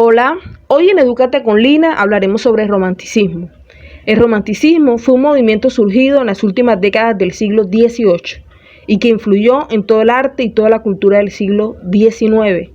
Hola, hoy en Edúcate con Lina hablaremos sobre el romanticismo. El romanticismo fue un movimiento surgido en las últimas décadas del siglo XVIII y que influyó en todo el arte y toda la cultura del siglo XIX.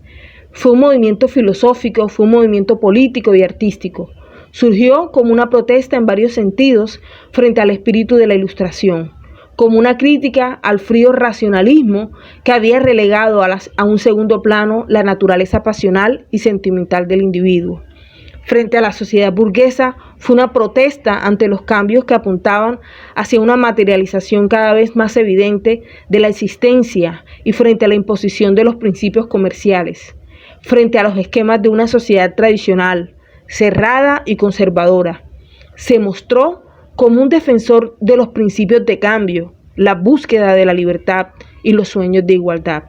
Fue un movimiento filosófico, fue un movimiento político y artístico. Surgió como una protesta en varios sentidos frente al espíritu de la Ilustración, como una crítica al frío racionalismo que había relegado a un segundo plano la naturaleza pasional y sentimental del individuo. Frente a la sociedad burguesa, fue una protesta ante los cambios que apuntaban hacia una materialización cada vez más evidente de la existencia y frente a la imposición de los principios comerciales, frente a los esquemas de una sociedad tradicional, cerrada y conservadora. Se mostró como un defensor de los principios de cambio, la búsqueda de la libertad y los sueños de igualdad.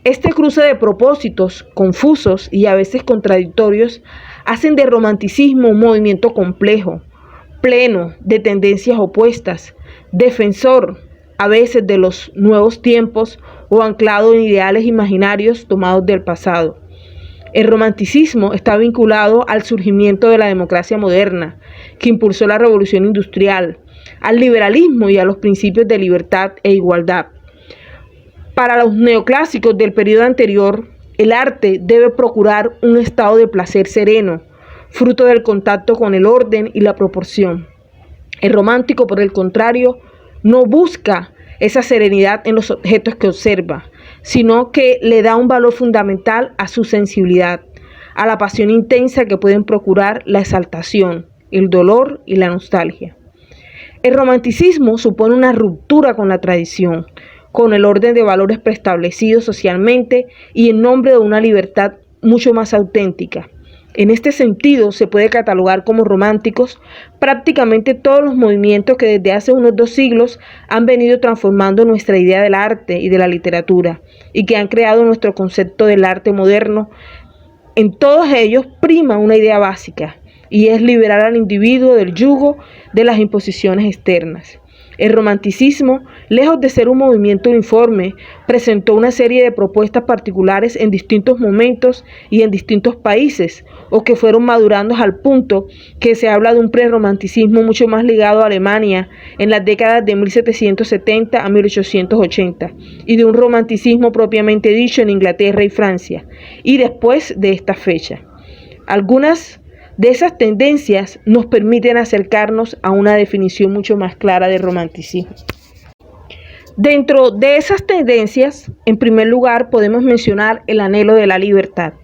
Este cruce de propósitos confusos y a veces contradictorios hacen del romanticismo un movimiento complejo, pleno de tendencias opuestas, defensor a veces de los nuevos tiempos o anclado en ideales imaginarios tomados del pasado. El romanticismo está vinculado al surgimiento de la democracia moderna, que impulsó la revolución industrial, al liberalismo y a los principios de libertad e igualdad. Para los neoclásicos del periodo anterior, el arte debe procurar un estado de placer sereno, fruto del contacto con el orden y la proporción. El romántico, por el contrario, no busca esa serenidad en los objetos que observa, sino que le da un valor fundamental a su sensibilidad, a la pasión intensa que pueden procurar la exaltación, el dolor y la nostalgia. El romanticismo supone una ruptura con la tradición, con el orden de valores preestablecidos socialmente y en nombre de una libertad mucho más auténtica. En este sentido, se puede catalogar como románticos prácticamente todos los movimientos que desde hace unos 2 siglos han venido transformando nuestra idea del arte y de la literatura y que han creado nuestro concepto del arte moderno. En todos ellos prima una idea básica y es liberar al individuo del yugo de las imposiciones externas. El romanticismo, lejos de ser un movimiento uniforme, presentó una serie de propuestas particulares en distintos momentos y en distintos países, o que fueron madurando al punto que se habla de un prerromanticismo mucho más ligado a Alemania en las décadas de 1770 a 1880, y de un romanticismo propiamente dicho en Inglaterra y Francia, y después de esta fecha. Algunas de esas tendencias nos permiten acercarnos a una definición mucho más clara del romanticismo. Dentro de esas tendencias, en primer lugar, podemos mencionar el anhelo de la libertad.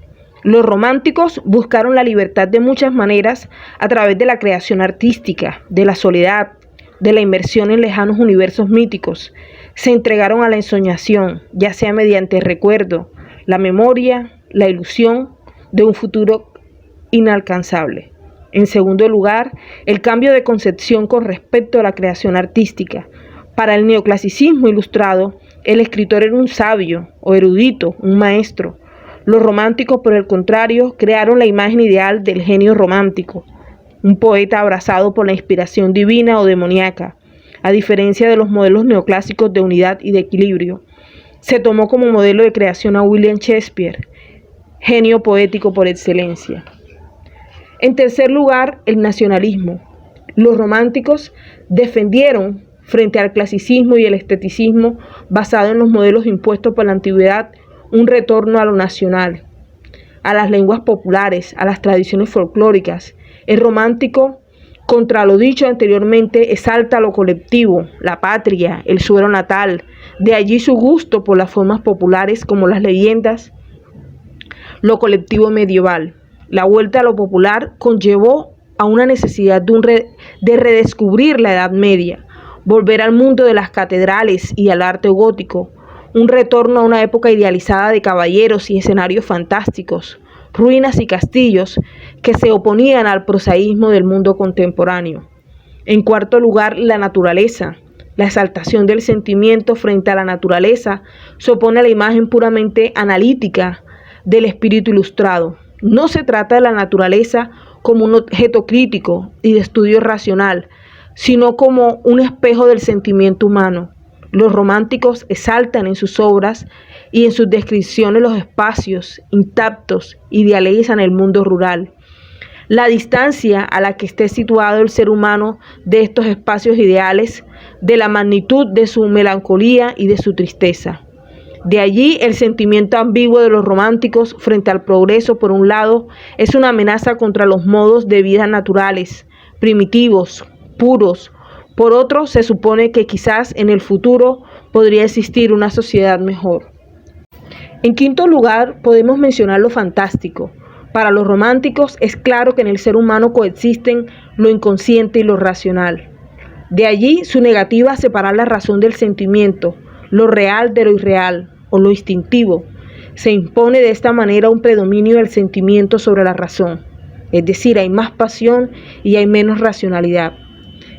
Los románticos buscaron la libertad de muchas maneras a través de la creación artística, de la soledad, de la inmersión en lejanos universos míticos. Se entregaron a la ensoñación, ya sea mediante el recuerdo, la memoria, la ilusión de un futuro inalcanzable. En segundo lugar, el cambio de concepción con respecto a la creación artística. Para el neoclasicismo ilustrado, el escritor era un sabio o erudito, un maestro. Los románticos, por el contrario, crearon la imagen ideal del genio romántico, un poeta abrazado por la inspiración divina o demoníaca, a diferencia de los modelos neoclásicos de unidad y de equilibrio. Se tomó como modelo de creación a William Shakespeare, genio poético por excelencia. En tercer lugar, el nacionalismo. Los románticos defendieron, frente al clasicismo y el esteticismo basado en los modelos impuestos por la antigüedad, un retorno a lo nacional, a las lenguas populares, a las tradiciones folclóricas. El romántico, contra lo dicho anteriormente, exalta lo colectivo, la patria, el suelo natal. De allí su gusto por las formas populares como las leyendas, lo colectivo medieval. La vuelta a lo popular conllevó a una necesidad de redescubrir la Edad Media, volver al mundo de las catedrales y al arte gótico, un retorno a una época idealizada de caballeros y escenarios fantásticos, ruinas y castillos que se oponían al prosaísmo del mundo contemporáneo. En cuarto lugar, la naturaleza. La exaltación del sentimiento frente a la naturaleza se opone a la imagen puramente analítica del espíritu ilustrado. No se trata de la naturaleza como un objeto crítico y de estudio racional, sino como un espejo del sentimiento humano. Los románticos exaltan en sus obras y en sus descripciones los espacios intactos, idealizan el mundo rural. La distancia a la que esté situado el ser humano de estos espacios ideales, de la magnitud de su melancolía y de su tristeza. De allí el sentimiento ambiguo de los románticos frente al progreso. Por un lado, es una amenaza contra los modos de vida naturales, primitivos, puros. Por otro, se supone que quizás en el futuro podría existir una sociedad mejor. En quinto lugar, podemos mencionar lo fantástico. Para los románticos es claro que en el ser humano coexisten lo inconsciente y lo racional. De allí su negativa a separar la razón del sentimiento, lo real de lo irreal o lo instintivo. Se impone de esta manera un predominio del sentimiento sobre la razón. Es decir, hay más pasión y hay menos racionalidad.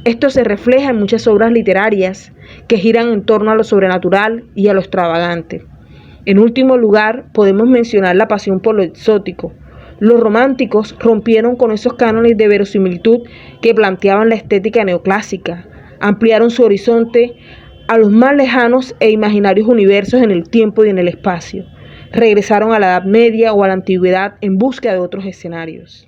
Esto se refleja en muchas obras literarias que giran en torno a lo sobrenatural y a lo extravagante. En último lugar, podemos mencionar la pasión por lo exótico. Los románticos rompieron con esos cánones de verosimilitud que planteaban la estética neoclásica, ampliaron su horizonte a los más lejanos e imaginarios universos en el tiempo y en el espacio. Regresaron a la Edad Media o a la Antigüedad en busca de otros escenarios.